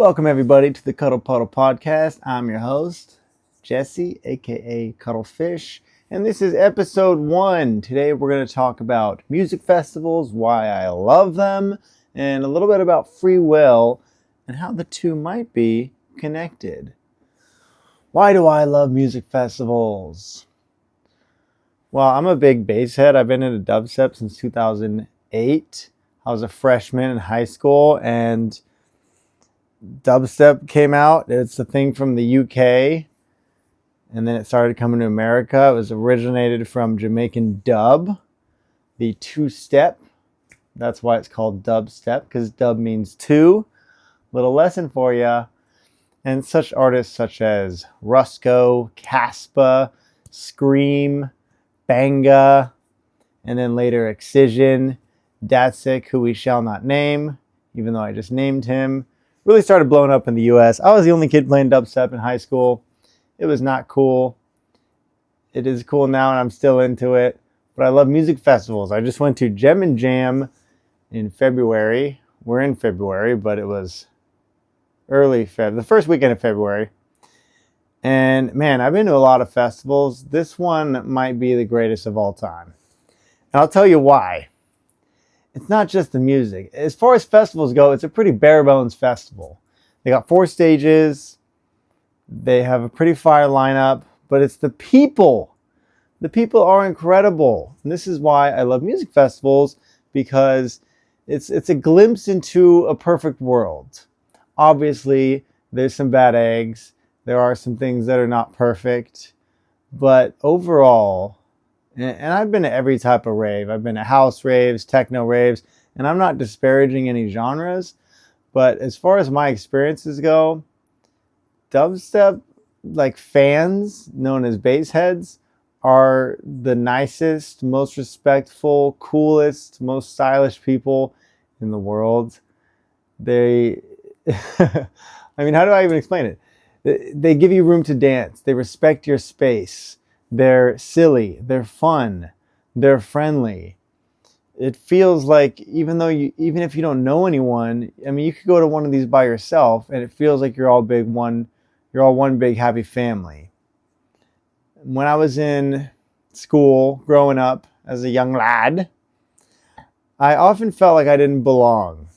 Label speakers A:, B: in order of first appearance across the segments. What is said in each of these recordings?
A: Welcome everybody to the Puddle podcast. I'm your host, Jesse, aka Kuddlefish, and this is episode 1. Today we're going to talk about music festivals, why I love them, and a little bit about free will and how the two might be connected. Why do I love music festivals? Well, I'm a big bass head. I've been into Dubstep since 2008. I was a freshman in high school and Dubstep came out. It's a thing from the UK, and then it started coming to America. It was originated from Jamaican dub, the two-step. That's why it's called dubstep, because dub means two. Little lesson for you. And such artists such as Rusko, Caspa, Scream, Banga, and then later Excision, Datsik, who we shall not name, even though I just named him, really started blowing up in the US. I was the only kid playing dubstep in high school. It was not cool. It is cool now and I'm still into it. But I love music festivals. I just went to Gem and Jam in February. We're in February, but it was early Feb, the first weekend of February. And man, I've been to a lot of festivals. This one might be the greatest of all time. And I'll tell you why. It's not just the music. As far as festivals go, it's a pretty bare bones festival. They got 4 stages. They have a pretty fire lineup, but it's the people. The people are incredible. And this is why I love music festivals, because it's a glimpse into a perfect world. Obviously, there's some bad eggs. There are some things that are not perfect, but overall, and I've been to every type of rave. I've been to house raves, techno raves, and I'm not disparaging any genres. But as far as my experiences go, dubstep, like fans, known as bass heads, are the nicest, most respectful, coolest, most stylish people in the world. They, I mean, how do I even explain it? They give you room to dance. They respect your space. They're silly, they're fun, they're friendly. It feels like even if you don't know anyone, I mean, you could go to one of these by yourself and it feels like you're all one big happy family. When I was in school growing up as a young lad, I often felt like I didn't belong.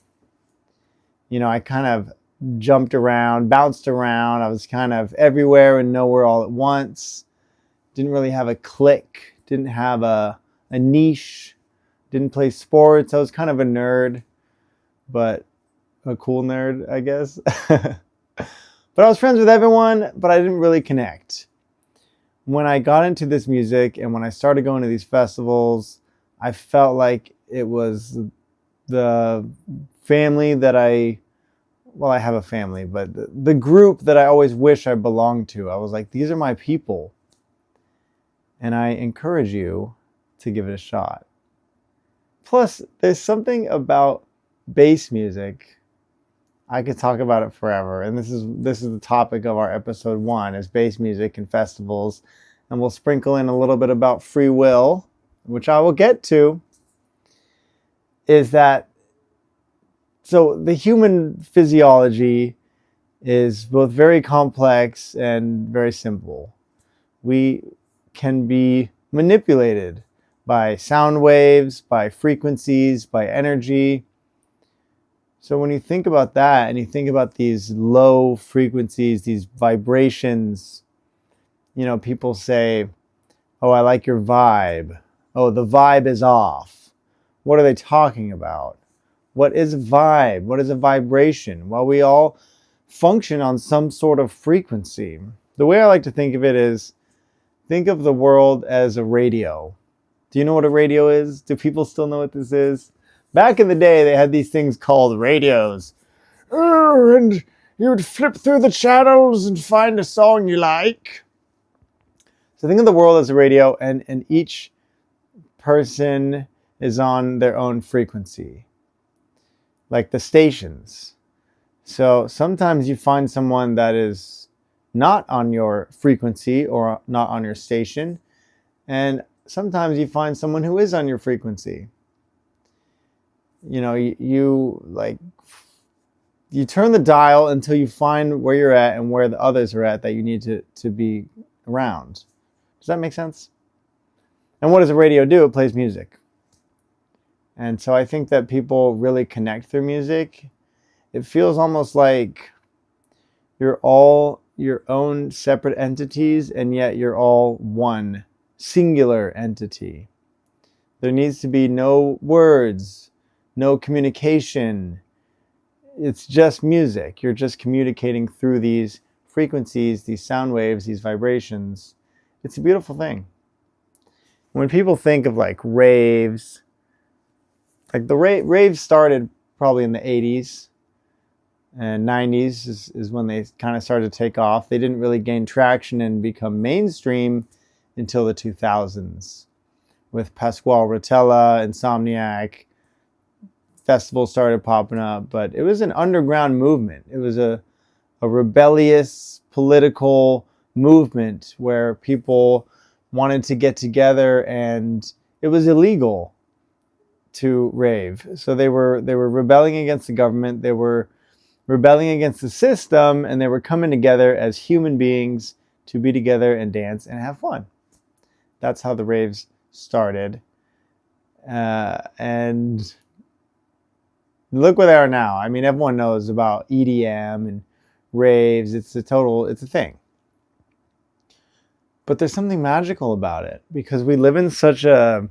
A: I kind of jumped around, bounced around. I was kind of everywhere and nowhere all at once. Didn't really have a clique, didn't have a niche, didn't play sports. I was kind of a nerd, but a cool nerd, I guess. But I was friends with everyone, but I didn't really connect. When I got into this music and when I started going to these festivals, I felt like it was the family that I have a family, but the group that I always wish I belonged to. I was like, these are my people. And I encourage you to give it a shot. Plus, there's something about bass music. I could talk about it forever. And this is the topic of our episode 1, is bass music and festivals. And we'll sprinkle in a little bit about free will, which I will get to. Is that, so the human physiology is both very complex and very simple. We can be manipulated by sound waves, by frequencies, by energy. So when you think about that and you think about these low frequencies, these vibrations, people say, oh, I like your vibe. Oh, the vibe is off. What are they talking about? What is a vibe? What is a vibration? Well, we all function on some sort of frequency. The way I like to think of it is, think of the world as a radio. Do you know what a radio is? Do people still know what this is? Back in the day, they had these things called radios. And you would flip through the channels and find a song you like. So think of the world as a radio, and each person is on their own frequency. Like the stations. So sometimes you find someone that is not on your frequency or not on your station. And sometimes you find someone who is on your frequency. You like you turn the dial until you find where you're at and where the others are at that you need to be around. Does that make sense? And what does a radio do? It plays music. And so I think that people really connect through music. It feels almost like you're all your own separate entities, and yet you're all one singular entity. There needs to be no words, no communication. It's just music. You're just communicating through these frequencies, these sound waves, these vibrations. It's a beautiful thing. When people think of like raves, like the raves started probably in the 80s and 90s is when they kind of started to take off. They didn't really gain traction and become mainstream until the 2000s with Pasquale Rotella, Insomniac. Festivals started popping up, but it was an underground movement. It was a rebellious political movement where people wanted to get together, and it was illegal to rave. So they were rebelling against the government. They were rebelling against the system, and they were coming together as human beings to be together and dance and have fun. That's how the raves started. And look where they are now. I mean, everyone knows about EDM and raves. It's a thing. But there's something magical about it because we live in such a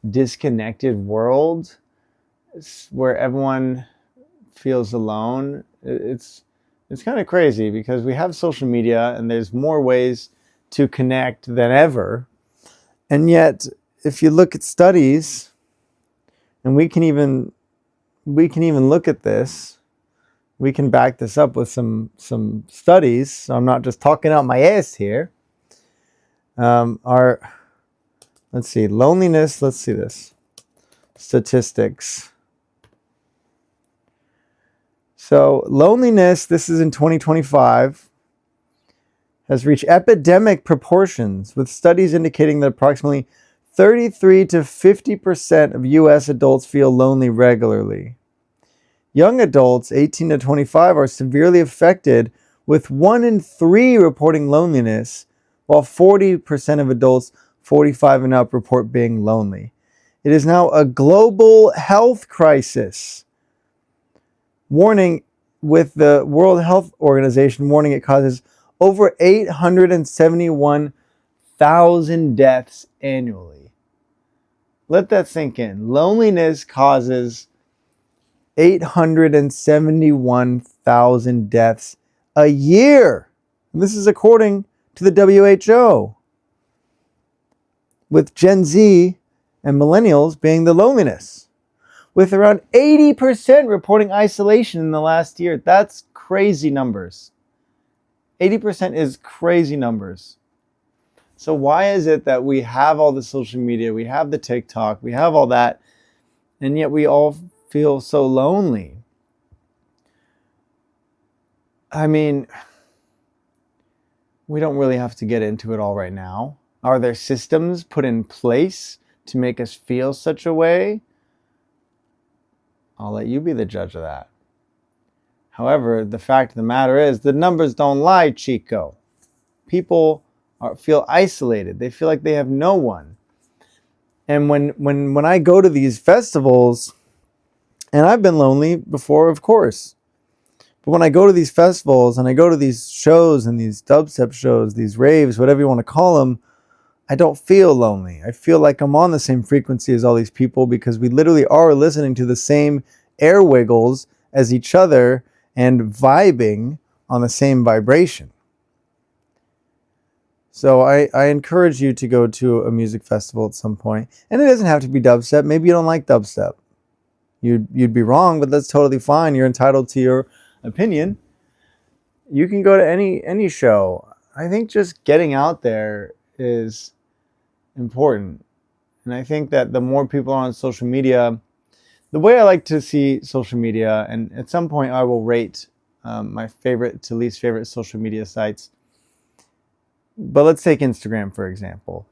A: disconnected world where everyone feels alone. It's kind of crazy because we have social media and there's more ways to connect than ever. And yet, if you look at studies, and we can even look at this, we can back this up with some studies. So I'm not just talking out my ass here. Let's see, loneliness. Let's see this. Statistics. So loneliness, this is in 2025, has reached epidemic proportions, with studies indicating that approximately 33 to 50% of U.S. adults feel lonely regularly. Young adults, 18 to 25, are severely affected, with 1 in 3 reporting loneliness, while 40% of adults 45 and up report being lonely. It is now a global health crisis. Warning, with the World Health Organization warning it causes over 871,000 deaths annually. Let that sink in. Loneliness causes 871,000 deaths a year. And this is according to the WHO, with Gen Z and millennials being the loneliness, with around 80% reporting isolation in the last year. That's crazy numbers. 80% is crazy numbers. So why is it that we have all the social media, we have the TikTok, we have all that, and yet we all feel so lonely? I mean, we don't really have to get into it all right now. Are there systems put in place to make us feel such a way? I'll let you be the judge of that. However, the fact of the matter is, the numbers don't lie, Chico. People feel isolated. They feel like they have no one. And when I go to these festivals, and I've been lonely before, of course, but when I go to these festivals and I go to these shows and these dubstep shows, these raves, whatever you want to call them, I don't feel lonely. I feel like I'm on the same frequency as all these people because we literally are listening to the same air wiggles as each other and vibing on the same vibration. So I encourage you to go to a music festival at some point. And it doesn't have to be dubstep. Maybe you don't like dubstep. You'd be wrong, but that's totally fine. You're entitled to your opinion. You can go to any show. I think just getting out there is important. And I think that the more people are on social media, the way I like to see social media, and at some point I will rate my favorite to least favorite social media sites. But let's take Instagram, for example.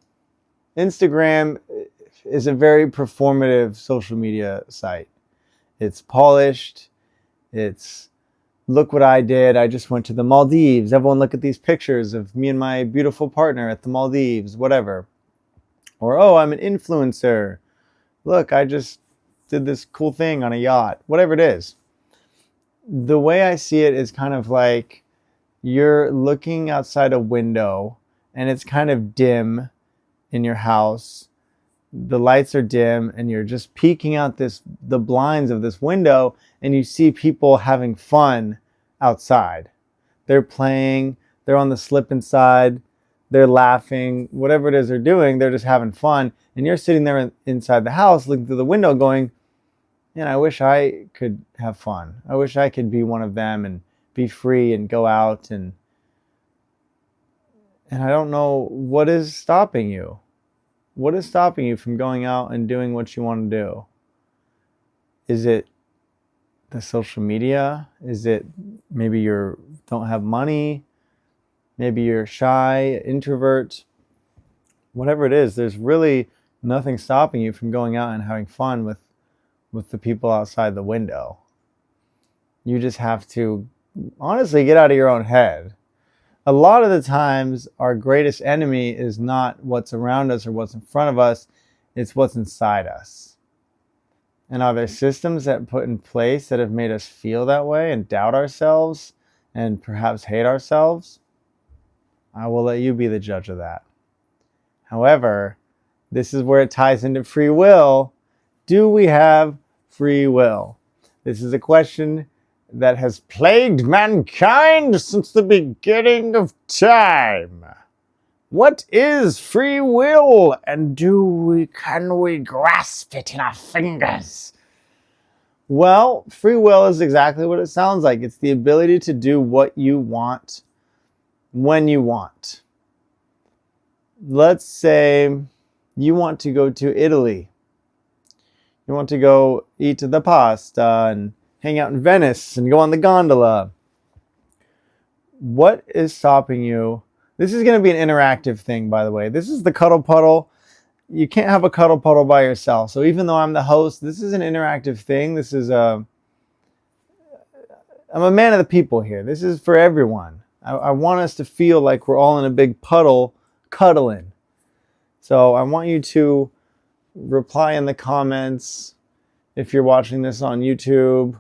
A: Instagram is a very performative social media site. It's polished. It's look what I did. I just went to the Maldives. Everyone look at these pictures of me and my beautiful partner at the Maldives, whatever. Or, oh, I'm an influencer. Look, I just did this cool thing on a yacht. Whatever it is. The way I see it is kind of like you're looking outside a window and it's kind of dim in your house. The lights are dim and you're just peeking out the blinds of this window and you see people having fun outside. They're playing, they're on the slip and slide, they're laughing, whatever it is they're doing, they're just having fun. And you're sitting there inside the house looking through the window going, man, I wish I could have fun. I wish I could be one of them and be free and go out and I don't know what is stopping you. What is stopping you from going out and doing what you want to do? Is it the social media? Is it maybe you don't have money? Maybe you're shy, introvert? Whatever it is, there's really nothing stopping you from going out and having fun with the people outside the window. You just have to honestly get out of your own head. A lot of the times, our greatest enemy is not what's around us or what's in front of us, it's what's inside us. And are there systems that put in place that have made us feel that way and doubt ourselves and perhaps hate ourselves? I will let you be the judge of that. However, this is where it ties into free will. Do we have free will? This is a question that has plagued mankind since the beginning of time. What is free will, and can we grasp it in our fingers? Well, free will is exactly what it sounds like. It's the ability to do what you want when you want. Let's say you want to go to Italy. You want to go eat the pasta and hang out in Venice and go on the gondola. What is stopping you? This is going to be an interactive thing, by the way. This is the Kuddle Puddle. You can't have a Kuddle Puddle by yourself. So even though I'm the host, this is an interactive thing. I'm a man of the people here. This is for everyone. I want us to feel like we're all in a big puddle cuddling. So I want you to reply in the comments if you're watching this on YouTube,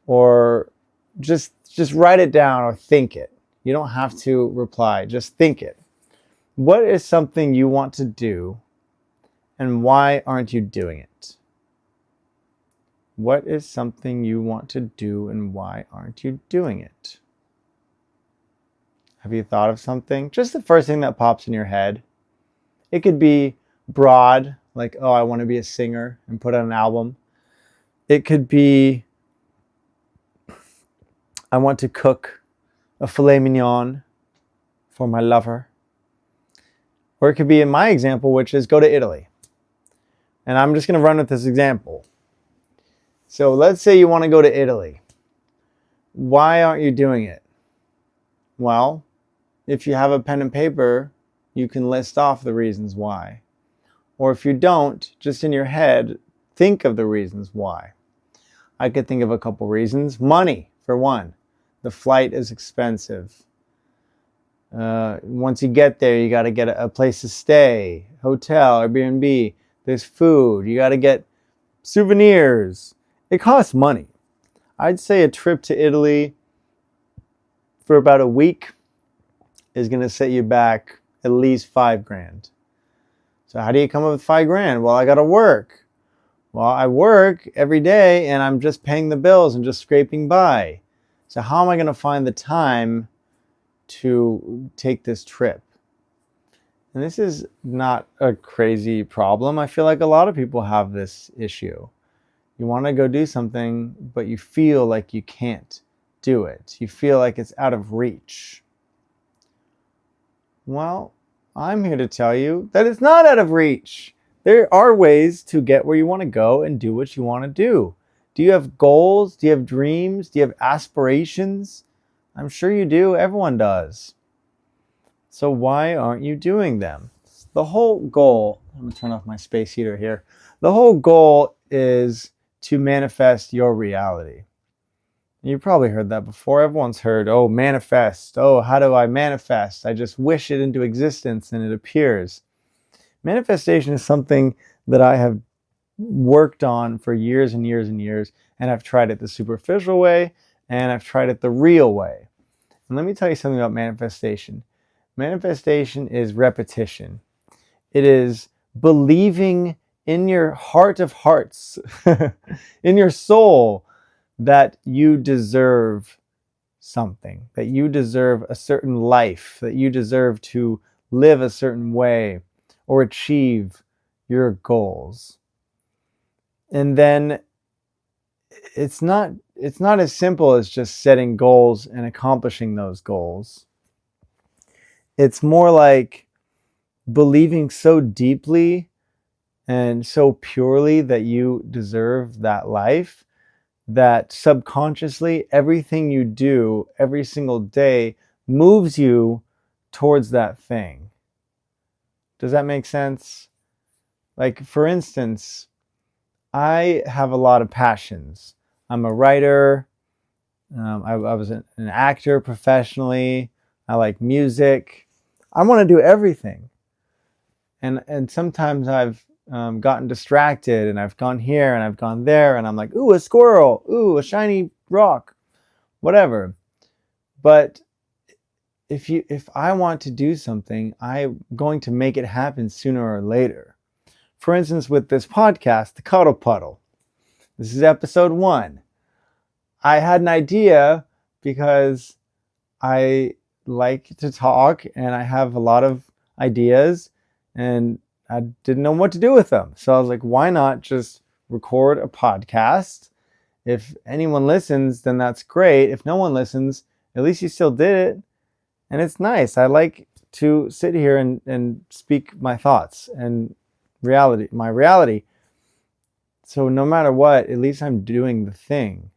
A: or just write it down or think it. You don't have to reply, just think it. What is something you want to do and why aren't you doing it? What is something you want to do and why aren't you doing it? Have you thought of something? Just the first thing that pops in your head. It could be broad, like, oh, I want to be a singer and put out an album. It could be, I want to cook a filet mignon for my lover. Or it could be in my example, which is go to Italy. And I'm just going to run with this example. So let's say you want to go to Italy. Why aren't you doing it? Well, if you have a pen and paper, you can list off the reasons why. Or if you don't, just in your head, think of the reasons why. I could think of a couple reasons. Money, for one. The flight is expensive. Once you get there, you got to get a place to stay, hotel, Airbnb. There's food. You got to get souvenirs. It costs money. I'd say a trip to Italy for about a week is going to set you back at least $5,000. So how do you come up with $5,000? Well, I got to work. Well, I work every day and I'm just paying the bills and just scraping by. So how am I going to find the time to take this trip? And this is not a crazy problem. I feel like a lot of people have this issue. You want to go do something, but you feel like you can't do it. You feel like it's out of reach. Well, I'm here to tell you that it's not out of reach. There are ways to get where you want to go and do what you want to do. Do you have goals? Do you have dreams? Do you have aspirations? I'm sure you do. Everyone does. So why aren't you doing them? The whole goal, I'm going to turn off my space heater here. The whole goal is to manifest your reality. You probably heard that before. Everyone's heard, oh, manifest. Oh, how do I manifest? I just wish it into existence and it appears. Manifestation is something that I have worked on for years and years and years, and I've tried it the superficial way and I've tried it the real way. And let me tell you something about manifestation. Manifestation is repetition. It is believing in your heart of hearts, in your soul, that you deserve something, that you deserve a certain life, that you deserve to live a certain way or achieve your goals. And then it's not as simple as just setting goals and accomplishing those goals. It's more like believing so deeply and so purely that you deserve that life, that subconsciously everything you do every single day moves you towards that thing. Does that make sense? Like, for instance, I have a lot of passions. I'm a writer. I was an actor professionally. I like music. I want to do everything. And sometimes I've gotten distracted and I've gone here and I've gone there and I'm like, ooh, a squirrel, ooh, a shiny rock, whatever. But if I want to do something, I'm going to make it happen sooner or later. For instance, with this podcast, the Puddle. This is episode 1. I had an idea because I like to talk and I have a lot of ideas and I didn't know what to do with them. So I was like, why not just record a podcast? If anyone listens, then that's great. If no one listens, at least you still did it. And it's nice. I like to sit here and speak my thoughts and my reality. So no matter what, at least I'm doing the thing.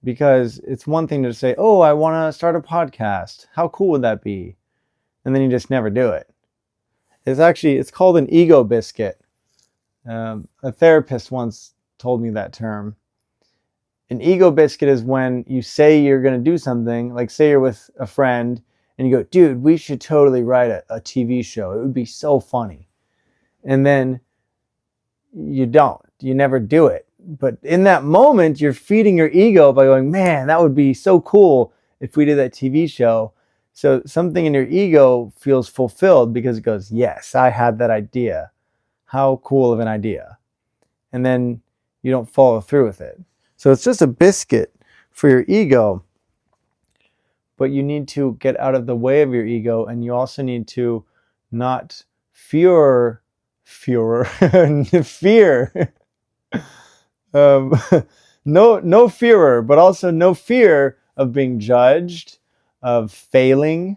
A: Because it's one thing to say, oh, I want to start a podcast. How cool would that be? And then you just never do it. It's called an ego biscuit. A therapist once told me that term. An ego biscuit is when you say you're going to do something, like say you're with a friend and you go, dude, we should totally write a TV show. It would be so funny. And then you never do it. But in that moment, you're feeding your ego by going, man, that would be so cool if we did that TV show. So something in your ego feels fulfilled because it goes, yes, I had that idea. How cool of an idea. And then you don't follow through with it. So it's just a biscuit for your ego. But you need to get out of the way of your ego, and you also need to not fear no fearer, but also no fear of being judged, of failing.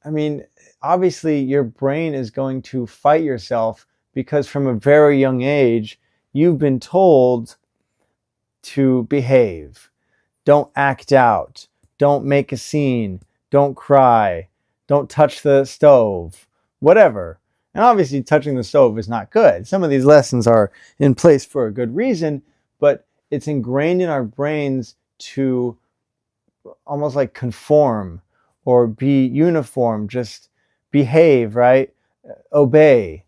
A: I mean, obviously your brain is going to fight yourself because from a very young age, you've been told to behave. Don't act out. Don't make a scene. Don't cry. Don't touch the stove. Whatever. And obviously touching the stove is not good. Some of these lessons are in place for a good reason, but it's ingrained in our brains to almost like conform or be uniform, just behave, right? Obey.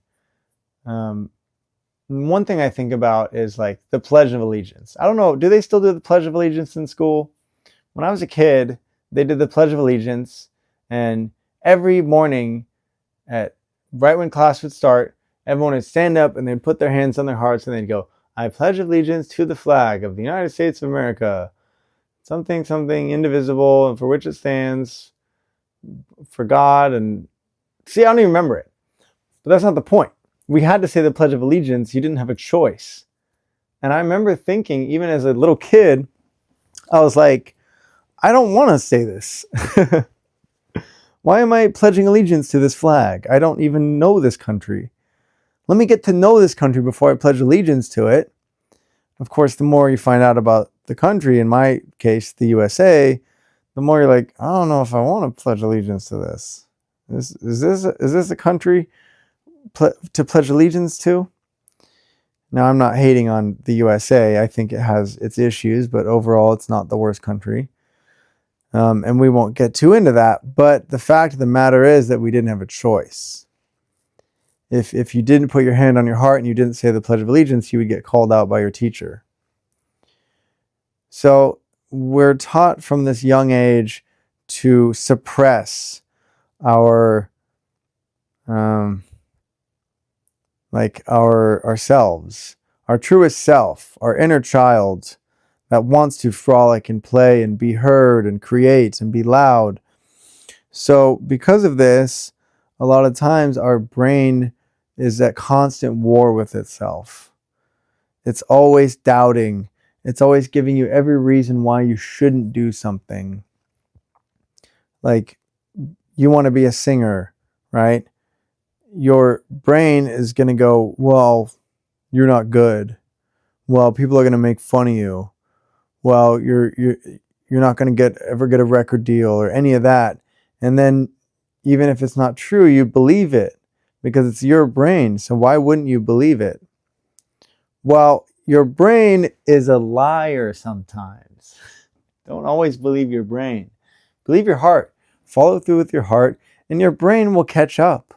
A: One thing I think about is like the Pledge of Allegiance. I don't know, do they still do the Pledge of Allegiance in school? When I was a kid, they did the Pledge of Allegiance, and every morning right when class would start, everyone would stand up and they'd put their hands on their hearts and they'd go, I pledge allegiance to the flag of the United States of America, something, something indivisible, and for which it stands, for God. And see, I don't even remember it. But that's not the point. We had to say the Pledge of Allegiance. You didn't have a choice. And I remember thinking, even as a little kid, I was like, I don't want to say this. Why am I pledging allegiance to this flag? I don't even know this country. Let me get to know this country before I pledge allegiance to it. Of course, the more you find out about the country, in my case, the USA, the more you're like, I don't know if I want to pledge allegiance to this. Is this a country to pledge allegiance to? Now, I'm not hating on the USA. I think it has its issues, but overall, it's not the worst country. And we won't get too into that. But the fact of the matter is that we didn't have a choice. If you didn't put your hand on your heart and you didn't say the Pledge of Allegiance, you would get called out by your teacher. So we're taught from this young age to suppress our ourselves, our truest self, our inner child that wants to frolic and play and be heard and create and be loud. So because of this, a lot of times our brain is at constant war with itself. It's always doubting. It's always giving you every reason why you shouldn't do something. Like, you want to be a singer, right? Your brain is going to go, well, you're not good. Well, people are going to make fun of you. Well, you're not going to ever get a record deal or any of that. And then even if it's not true, you believe it because it's your brain. So why wouldn't you believe it? Well, your brain is a liar sometimes. Don't always believe your brain. Believe your heart. Follow through with your heart, and your brain will catch up.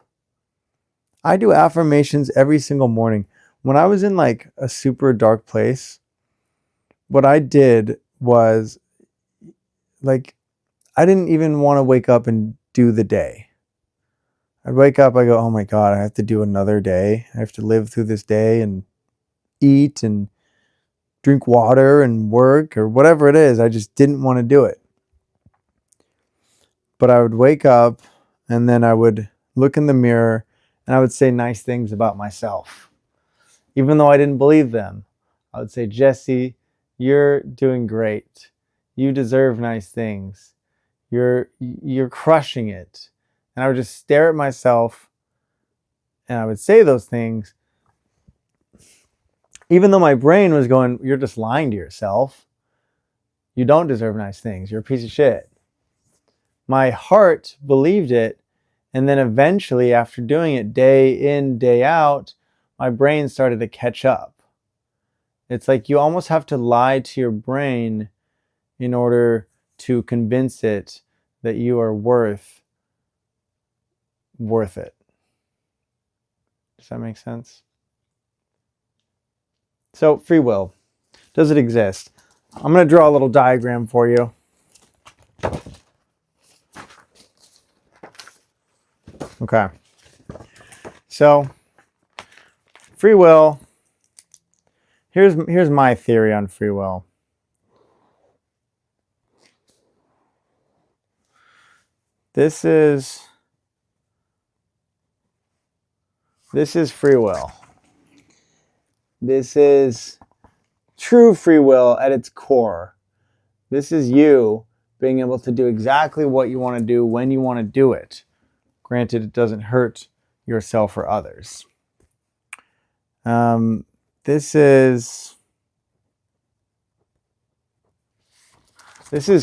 A: I do affirmations every single morning. When I was in like a super dark place, what I did was, like, I didn't even want to wake up and do the day. I'd wake up, I go, oh my God, I have to do another day. I have to live through this day and eat and drink water and work or whatever it is. I just didn't want to do it. But I would wake up and then I would look in the mirror and I would say nice things about myself. Even though I didn't believe them, I would say, Jesse, you're doing great. You deserve nice things. You're crushing it. And I would just stare at myself and I would say those things, even though my brain was going, you're just lying to yourself. You don't deserve nice things. You're a piece of shit. My heart believed it. And then eventually, after doing it day in, day out, my brain started to catch up. It's like you almost have to lie to your brain in order to convince it that you are worth it. Does that make sense? So, free will. Does it exist? I'm going to draw a little diagram for you. Okay. So, free will. Here's my theory on free will. This is free will. This is true free will at its core. This is you being able to do exactly what you want to do when you want to do it. Granted, it doesn't hurt yourself or others. This is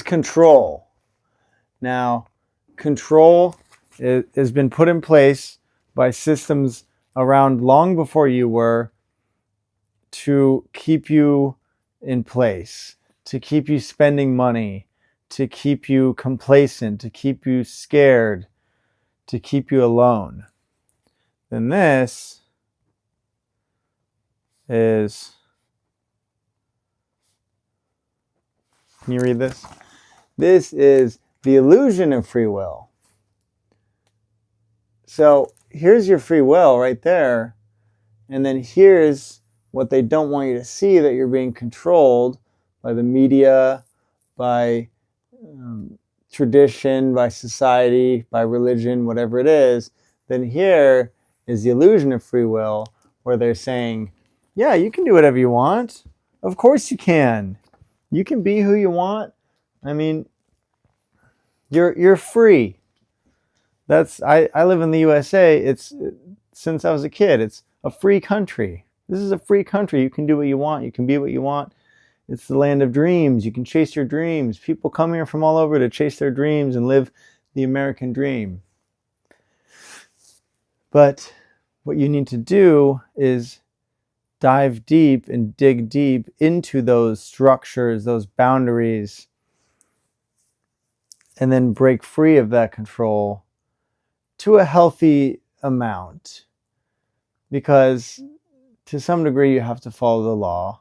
A: control. Now, control has been put in place by systems around long before you were to keep you in place, to keep you spending money, to keep you complacent, to keep you scared, to keep you alone. Then this is, can you read this? This is the illusion of free will. So here's your free will right there. And then here's what they don't want you to see, that you're being controlled by the media, by tradition, by society, by religion, whatever it is. Then here is the illusion of free will, where they're saying, yeah, you can do whatever you want. Of course you can. You can be who you want. I mean, you're free. I live in the USA. It's since I was a kid. It's a free country. This is a free country. You can do what you want. You can be what you want. It's the land of dreams. You can chase your dreams. People come here from all over to chase their dreams and live the American dream. But what you need to do is dive deep and dig deep into those structures, those boundaries, and then break free of that control to a healthy amount. Because to some degree, you have to follow the law.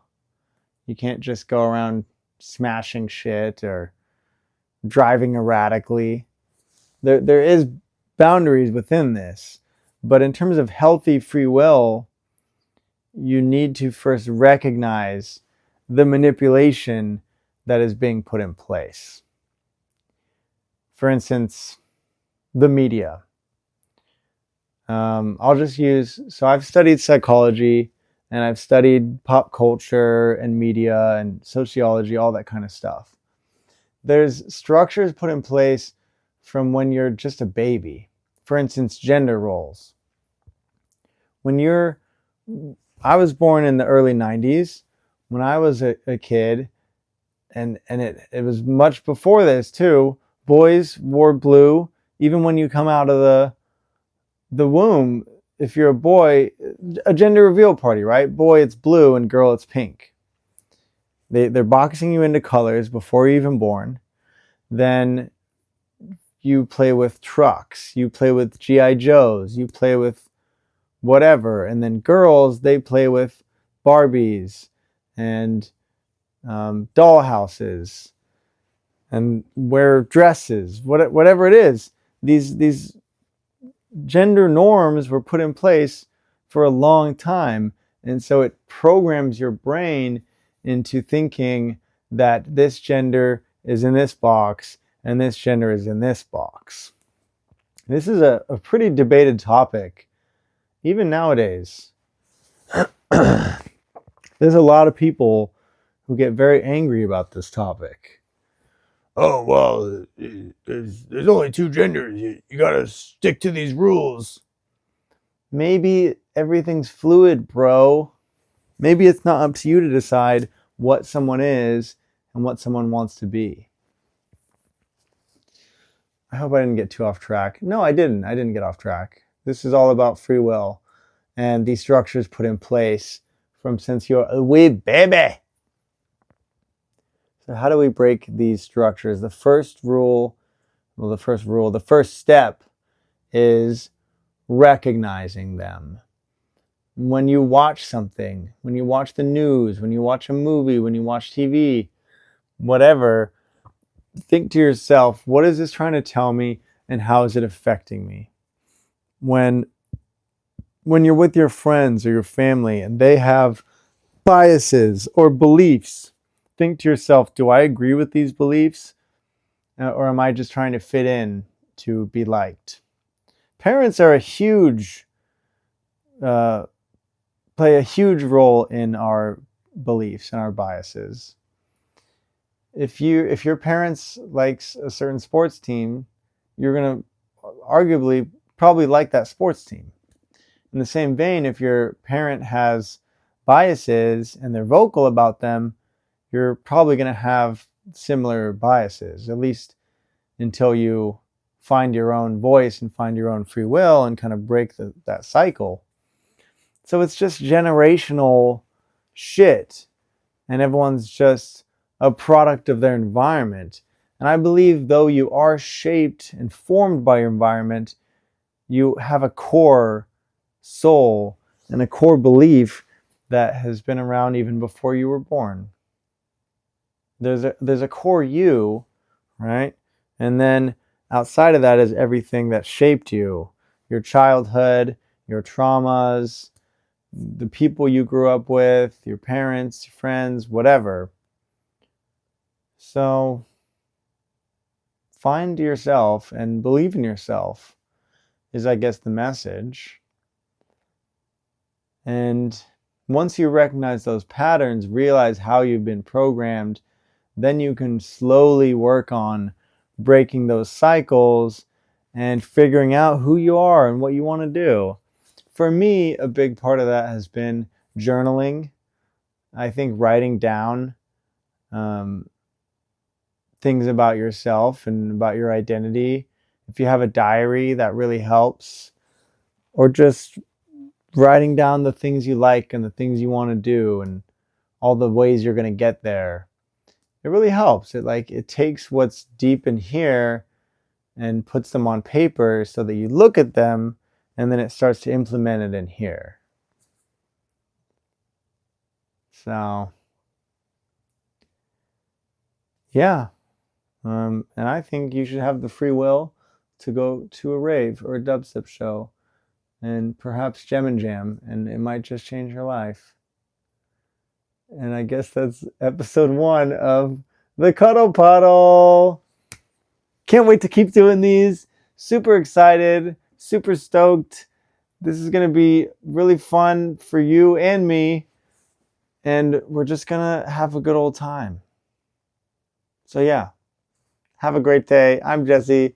A: You can't just go around smashing shit or driving erratically. There is boundaries within this. But in terms of healthy free will, you need to first recognize the manipulation that is being put in place. For instance, the media. I'll just use, so I've studied psychology and I've studied pop culture and media and sociology, all that kind of stuff. There's structures put in place from when you're just a baby. For instance, gender roles. I was born in the early 90s. When I was a kid, and it was much before this too, boys wore blue. Even when you come out of the womb, if you're a boy, a gender reveal party, right? Boy, it's blue, and girl, it's pink. They're boxing you into colors before you're even born. Then you play with trucks, you play with G.I. Joes, you play with whatever. And then girls, they play with Barbies and doll houses and wear dresses, whatever it is. These gender norms were put in place for a long time. And so it programs your brain into thinking that this gender is in this box and this gender is in this box. This is a pretty debated topic, even nowadays. There's a lot of people who get very angry about this topic. Oh, well, there's only two genders. You gotta stick to these rules. Maybe everything's fluid, bro. Maybe it's not up to you to decide what someone is and what someone wants to be. I hope I didn't get too off track. No, I didn't. I didn't get off track. This is all about free will and these structures put in place from since you're a wee baby. So how do we break these structures? The first step is recognizing them. When you watch something, when you watch the news, when you watch a movie, when you watch TV, whatever, think to yourself, what is this trying to tell me and how is it affecting me? When you're with your friends or your family and they have biases or beliefs, think to yourself, do I agree with these beliefs? Or am I just trying to fit in to be liked? Parents are play a huge role in our beliefs and our biases. If your parents likes a certain sports team, you're going to arguably probably like that sports team. In the same vein, if your parent has biases and they're vocal about them, you're probably going to have similar biases, at least until you find your own voice and find your own free will and kind of break that cycle. So it's just generational shit, and everyone's just a product of their environment. And I believe though you are shaped and formed by your environment, you have a core soul and a core belief that has been around even before you were born. There's a core you, right? And then outside of that is everything that shaped you. Your childhood, your traumas, the people you grew up with, your parents, your friends, whatever. So find yourself and believe in yourself is, I guess, the message. And once you recognize those patterns, realize how you've been programmed, then you can slowly work on breaking those cycles and figuring out who you are and what you want to do. For me, a big part of that has been journaling. I think writing down things about yourself and about your identity. If you have a diary, that really helps. Or just writing down the things you like and the things you want to do and all the ways you're going to get there. It really helps. It takes what's deep in here and puts them on paper so that you look at them and then it starts to implement it in here. So, yeah. And I think you should have the free will to go to a rave or a dubstep show and perhaps Gem and Jam, and it might just change your life. And I guess that's episode 1 of the Cuddle Puddle. Can't wait to keep doing these. Super excited, super stoked. This is going to be really fun for you and me. And we're just going to have a good old time. So yeah, have a great day. I'm Jesse,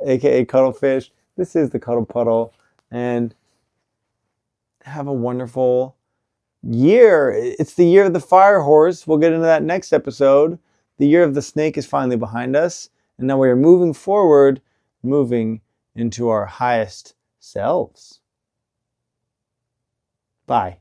A: aka Kuddlephish. This is the Cuddle Puddle. And have a wonderful year. It's the year of the fire horse. We'll get into that next episode. The year of the snake is finally behind us. And now we are moving forward, moving into our highest selves. Bye.